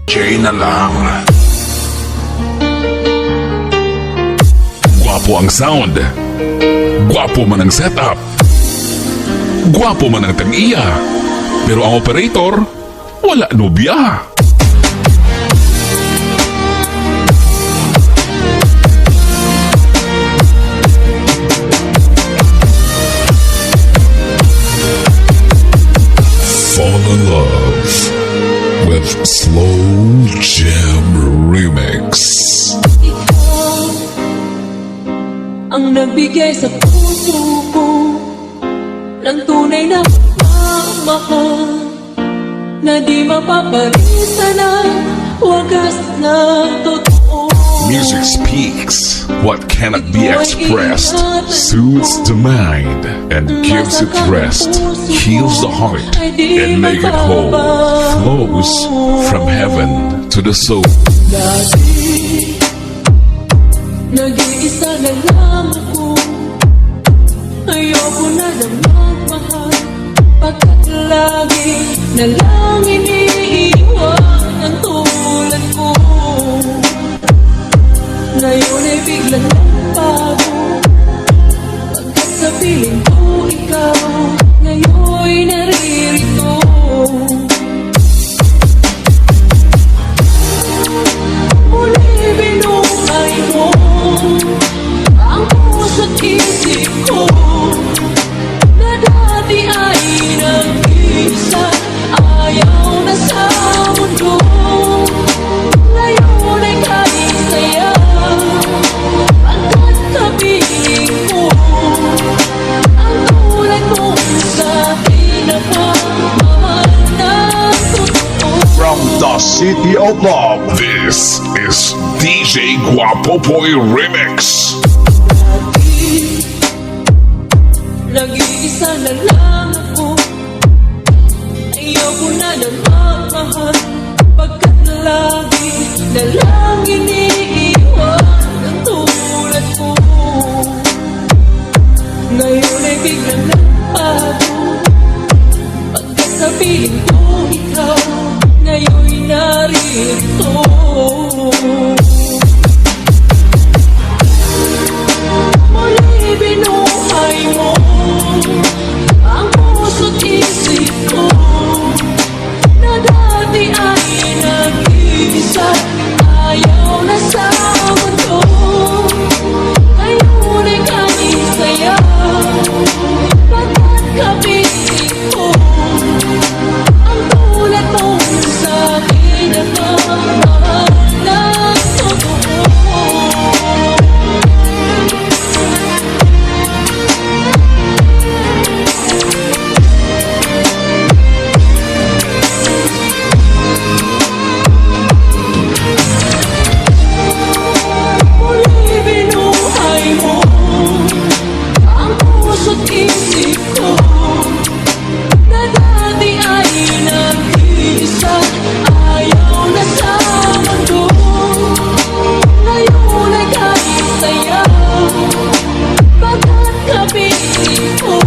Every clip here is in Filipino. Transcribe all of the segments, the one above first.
DJ na lang. Gwapo ang sound. Gwapo man ang setup. Gwapo man ang tag-iya. Pero ang operator, wala nobya. Fall in love with Slow Jam Remix. Ikaw ang nagbigay sa puso ko ng tunay na pagmamahal na di mapapalitan ng wagas na totoo. Music speaks what cannot be expressed, soothes the mind and gives it rest, heals the heart and make it whole, flows from heaven to the soul. Dati, nag-iisa na lang ako. Ayoko na magmahal, pagkat lagi na lang iniiwan ang tulad ko. Ngayon ay biglang nagbago, pagkat sa piling ko ikaw ngayon'y naririto. Muli binuhay mo ang puso't isip ko na dati ay nag-isa, ayaw na sa mundo. Ngayon ay kahit saya, pagkat kapiling ko ang tulad mo sa akin na pagmamahal na totoo. From the City of Love, this is DJ Guapo Boy Remix. Dati, nag-iisa na lang ako. Ayoko na magmahal, pagkat lagi na lang iniiwan ang tulad ko. Ngayon ay biglang nagbago, pagkat sa piling ko ikaw ngayon'y naririto. Muli binuhay mo ang puso't isip ko na dati ay nag-iisa, ayaw na sa mundo. Ngayon ay kahit saya, pagkat kapiling ko ang tulad mo sa akin na pagmamahal na totoo. Muli binuhay mo ang puso't isip ko na dati ay nag-iisa, ayaw na sa mundo. Ngayon ay kahit saya, pagkat kapiling ko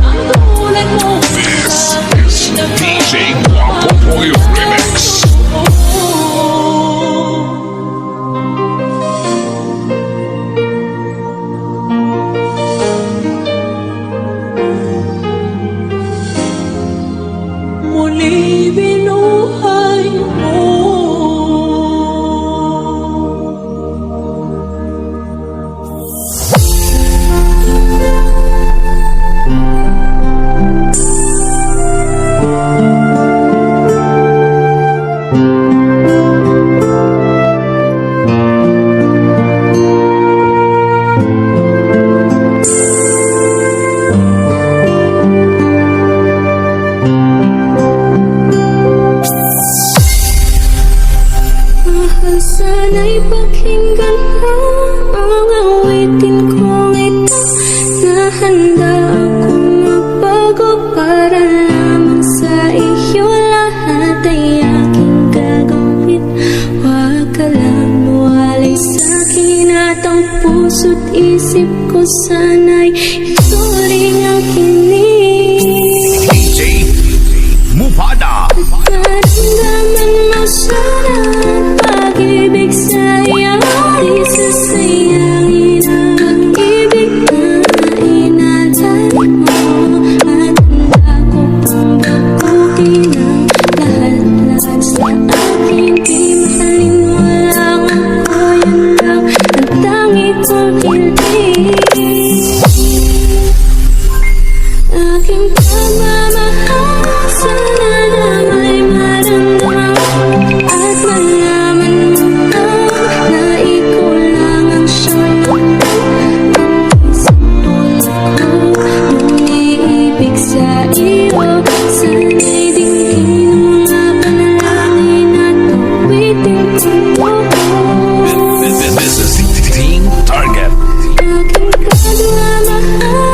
ang tulad mo This sa is DJ Guapo Boy Remix. Muli binuhay mo. Sana'y pakinggan mo ang awitin kong ito, na handa akong magbago para lamang sa iyo. Lahat ay aking gagawin, huwag ka lang luwalay sa'kin at ang puso't isip ko sana'y ito rin ang kinig. DJ Mupada. Naramdaman mo sana at pag-ibig sa iyo di sasayangin ang pag-ibig na inalay mo. At handa ko pang baguhin ang lahat-lahat sa akin. Di mahalin mo lang ako, yun lang ang tangi kong hiling. Aking pagmamahal, sana na may maramdaman at malaman mo na ikaw lang ang siyang isang tulad ko. Nung iibig sa iyo, sana'y dinggin ang mga panalangin at awitin ko. This is Team Target. Aking pagmamahal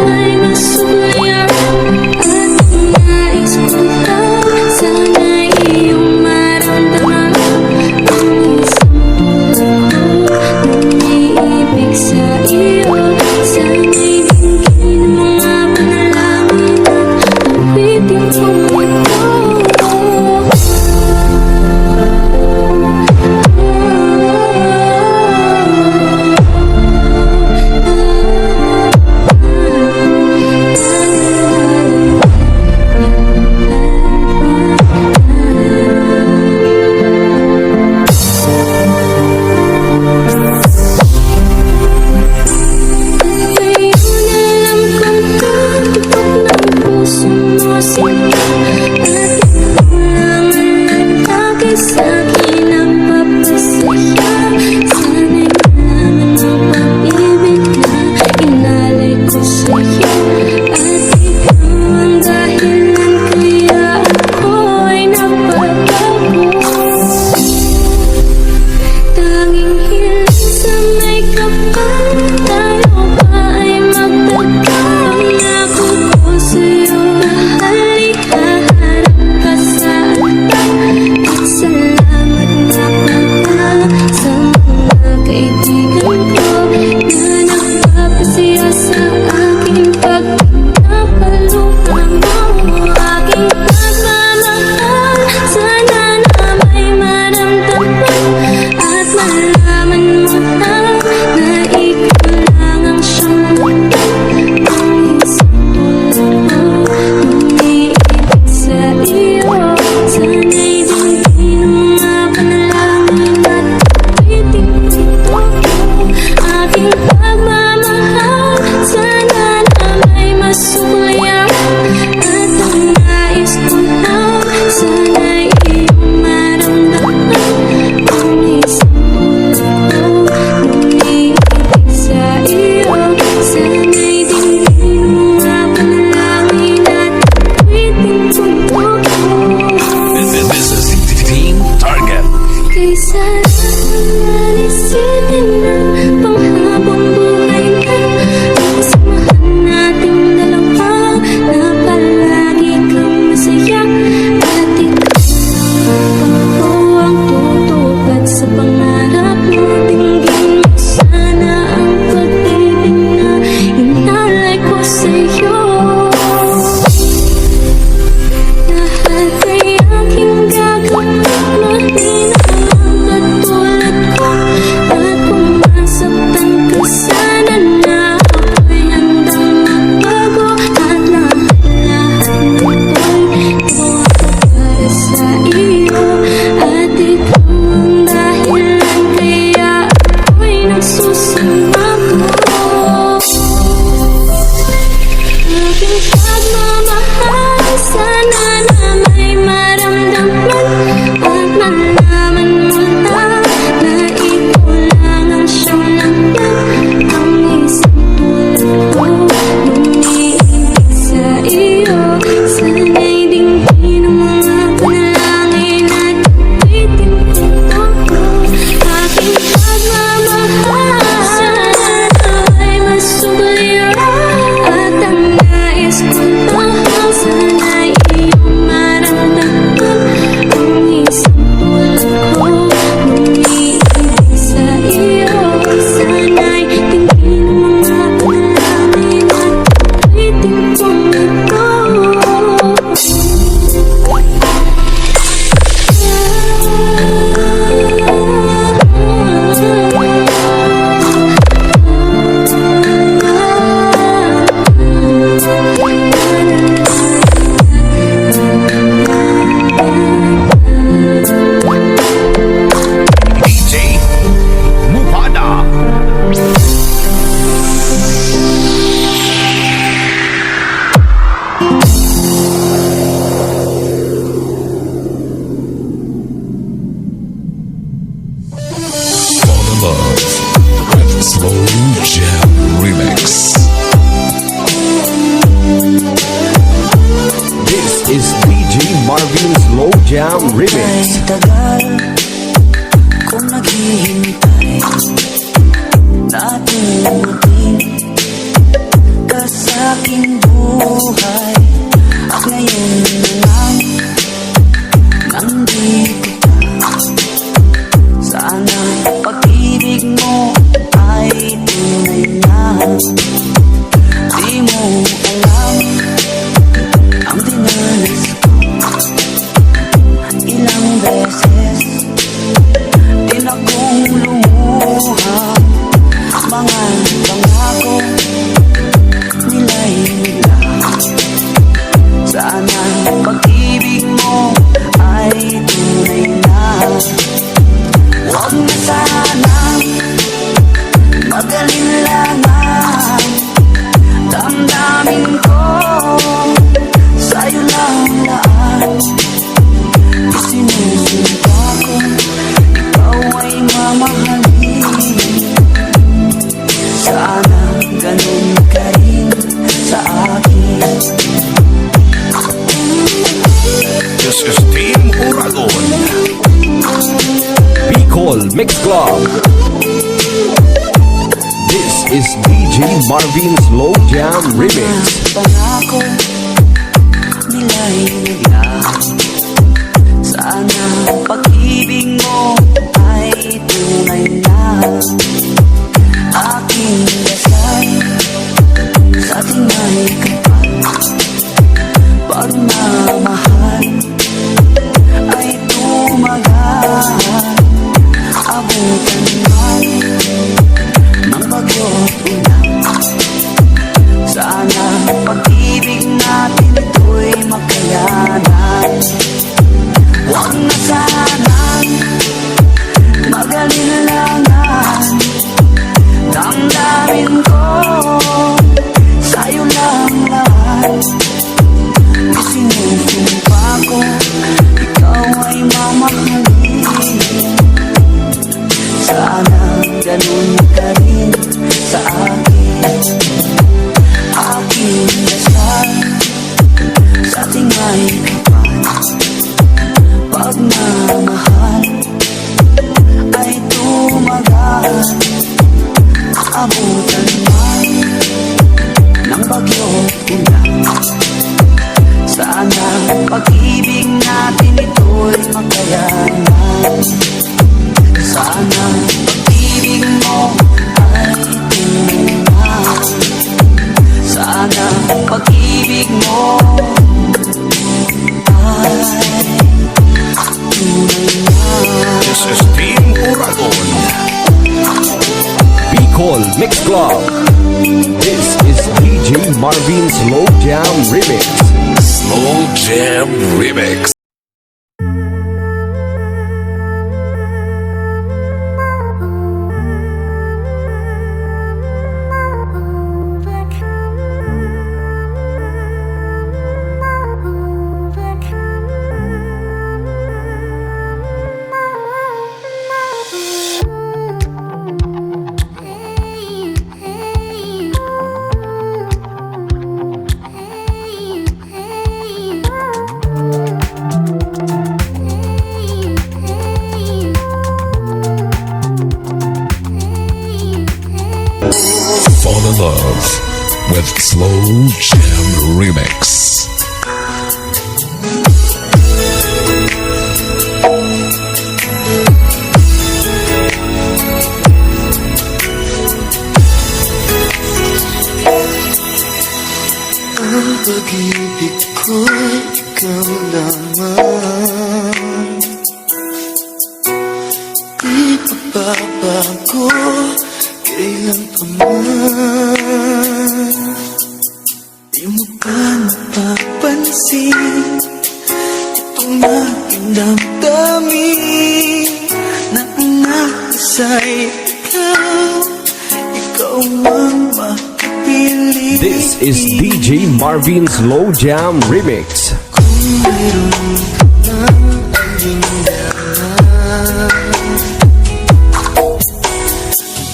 ay masuklaya at nais ko lang sana'y iyong maramdaman ang isang tulad ko. Nung iibig sa iyo, sana'y dinggin ang mga panalangin at awitin ko ito. Tanging hiling sa may kapal, tayo ba ay magtagkang? Ako ko sa'yo mahal, ihaharap ka sa altar. At salamat nga pala sa mga kaibigan ko na nagpapasaya sa aking pagpinapaluha mo. Aking pagmamahal, sana na may maramdaman at malaman mo na ikaw lang ang siyang ang isang tulad ko. Nung iibig sa iyo, sana'y dinggin ang mga panalangin at awitin ko. Aking pagmamahal, sana na may masuklaya at ang nais ko lang sana'y iyong maramdaman ang isang tulad ko. Nung iibig sa iyo, sana'y dinggin ang mga panalangin at awitin ko. This is Team Target. Kaysa nanisipin na panghabang buhay na ang samahan nating dalawa, na palagi kang masaya at ikaw lang ako ang tutupad sa pangarap mo. Dinggin mo sana ang pag-ibig na inalay ko sa'yo. Lahat ay aking gagawin, mahina ang Jam Remix. Ay tagal kung naghihintay Natin ka sa aking buhay At ngayon na lang nandito ka Sana pag-ibig mo ay tunay na Di mo alam ang dinanas ko Ilang beses din akong lumuha Mga pangako nila'y nila Sana pag-ibig mo ay tunay na Huwag na sanang mag-alilangan Damdamin ko sa'yo lang laan Isinusunta ko ikaw ay mamahalin Sana ganun ka rin sa akin This is Team Uragon. Bicol Mix Club. This is DJ Marvin Slow Jam Remix. Pangako nila'y naglaan Sana pag-ibig mo ay tunay na Aking dasal sa ating may kapal Pagmamahal ay tumagal Abutan man ng bagyo't ulan Sana pag-ibig natin ito'y makayanan Huwag na sanang mag-alilangan Damdamin ko sa'yo lang lahat Isinusumpa ko ikaw ay mamahalin Sana ganun ka rin sa akin Aking dasal sa ating may kapal Pagmamahal ay tumagal Abutan man ng bagyo't ulan Sana pag-ibig natin ito'y makayanan Sana pag-ibig mo ay tunay na Sana pag-ibig mo ay tunay na This is Team Uragon. Bicol Mix Club. This is DJ Marvin Slow Jam Remix. Slow Jam Remix. Fall in love with Slow Jam Remix. Ang pag-ibig ko'y ikaw lamang Di pababago kailan pa man Di mo ba napapansin Itong aking damdamin Na ang nakasa'y ikaw Ikaw ang makapili This is DJ Marvin Slow Jam Remix. Kung mayroon ka ng alinlangan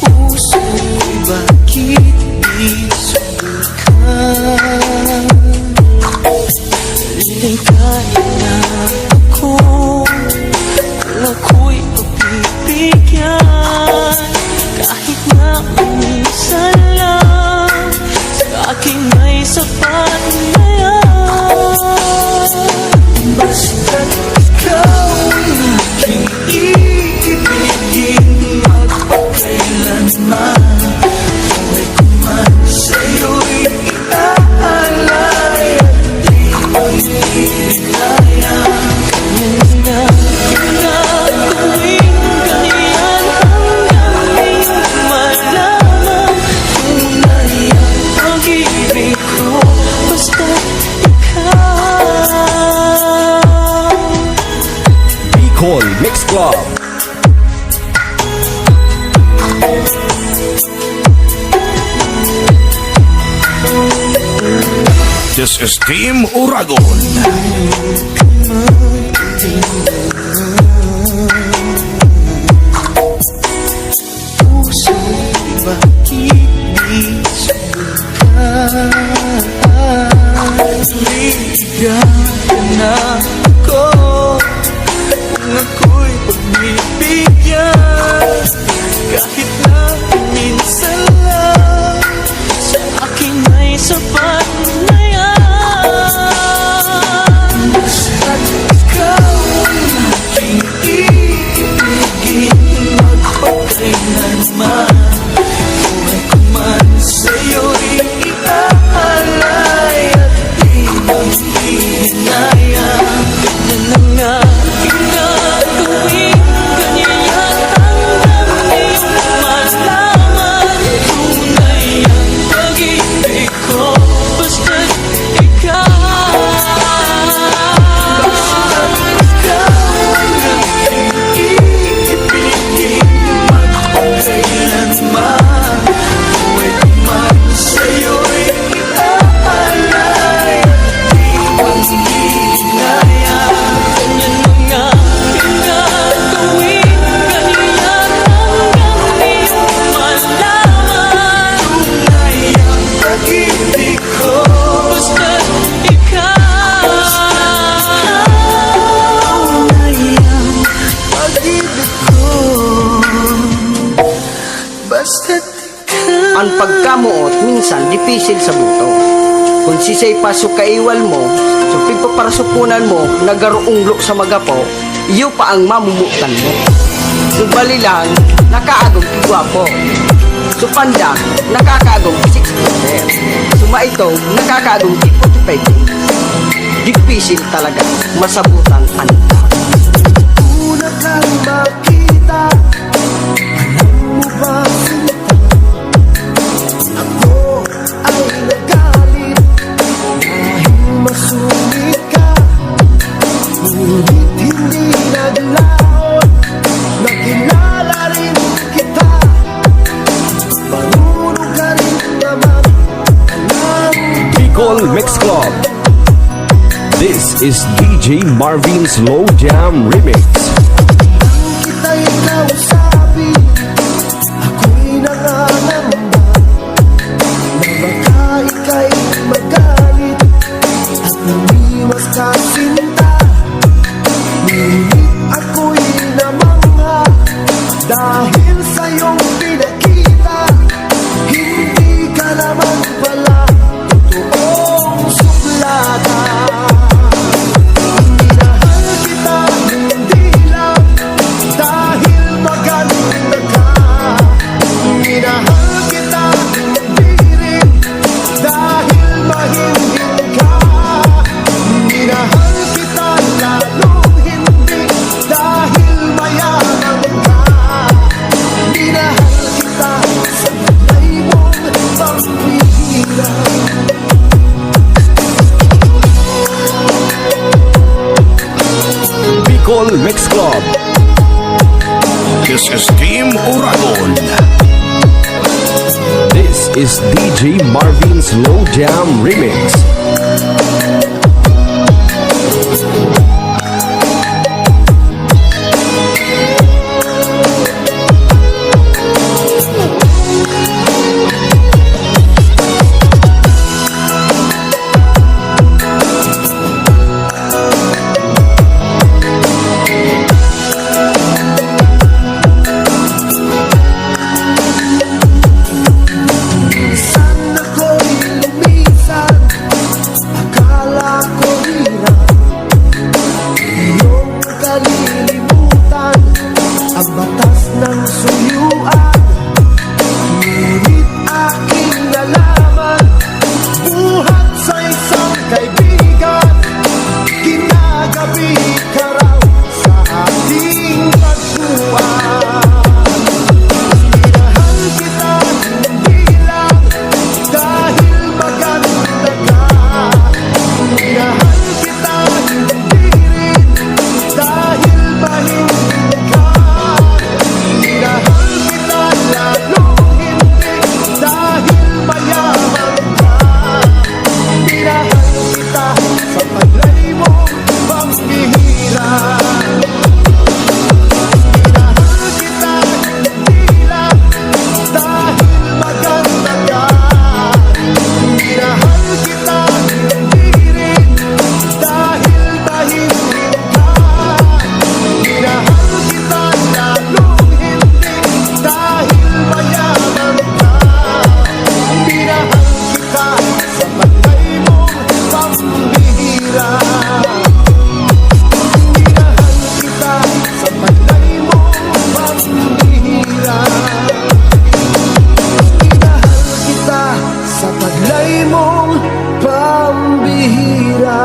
Puso ko'y bakit di subukan Ligaya na ako sapat na yan. Basta't ikaw ang aking iibigin, magpakailanman. Buhay ko man sa'yo'y iaalay at di maghihinaya. Gagawin ganyan hanggang iyong malaman tunay ang pag-ibig ko. Basta't ikaw. Bicol Mix Club. This is Team Uragon. Puso'y bakit di subukan? Ligawan na ako kung ako'y pagbibigyan. Kahit na minsan lang, Sa akin ay sapat na yan. basta't ikaw ang aking iibigin, magpakailanman. Buhay ko man sa'yo'y iaalay at di maghihinaya. Ganyan na nga ginagawin, ganyan hanggang iyong malaman tunay ang pag-ibig ko. Basta't ikaw. Ganyan na nga ginagawin, ganyan hanggang iyong malaman basta't ikaw. Basta't Ang pagkamuot minsan dipisil sa buto. Kung sisay pasok kaiwal mo, so pigpaparasupunan mo, nagaruunglo sa magapo, iyo pa ang mamumutan mo. Subali lang, nakaagong kigwapo. Supanda, nakakaagong 6%. Sumaitong, nakakaagong 45. Dipisil talaga, masabutan ang tao. una kang makita, alam mo ba sinta? Ako ay nagalit dahil masungit ka. Ngunit hindi naglaon, nakilala rin kita. Panuno ka rin naman, alam Bicol Mix Club. This is DJ Marvin's Slow Jam Remix. kita'y kausapin. Ako'y nangangamba na baka ika'y magalit at namiwas ka sinta. Ngunit ako'y namangha dahil sa iyong pinakita. Hindi ka naman pala totoong suplada. Minahal kita hindi lang dahil maganda ka. Minahal kita hindi rin dahil mahinhin ka. Minahal kita lalong hindi dahil mayaman ka. Minahal kita sa tunay mong pagpihirap. Bicol Mix Club. This is Team Uragon. This is DJ Marvin's Slow Jam Remix. Minsan ako'y lumisan malilimutan ang batas ng suyuan. Ngunit aking nalaman, buhat sa isang kaibigan, ginagabi ka raw sa ating pagkuhan. Minahal kita hindi lang dahil maganda ka, minahal kita hindi rin dahil mahilig ka, minahal kita lalong hindi dahil mayaman ka, minahal kita sa taglay mong pambihira. Minahal kita hindi lang dahil maganda ka, minahal kita hindi rin dahil mahilig ka, minahal kita lalong hindi dahil mayaman ka, minahal kita sa taglay mong pambihira. Minahal kita sa taglay mong pambihira. Minahal kita sa taglay mong pambihira.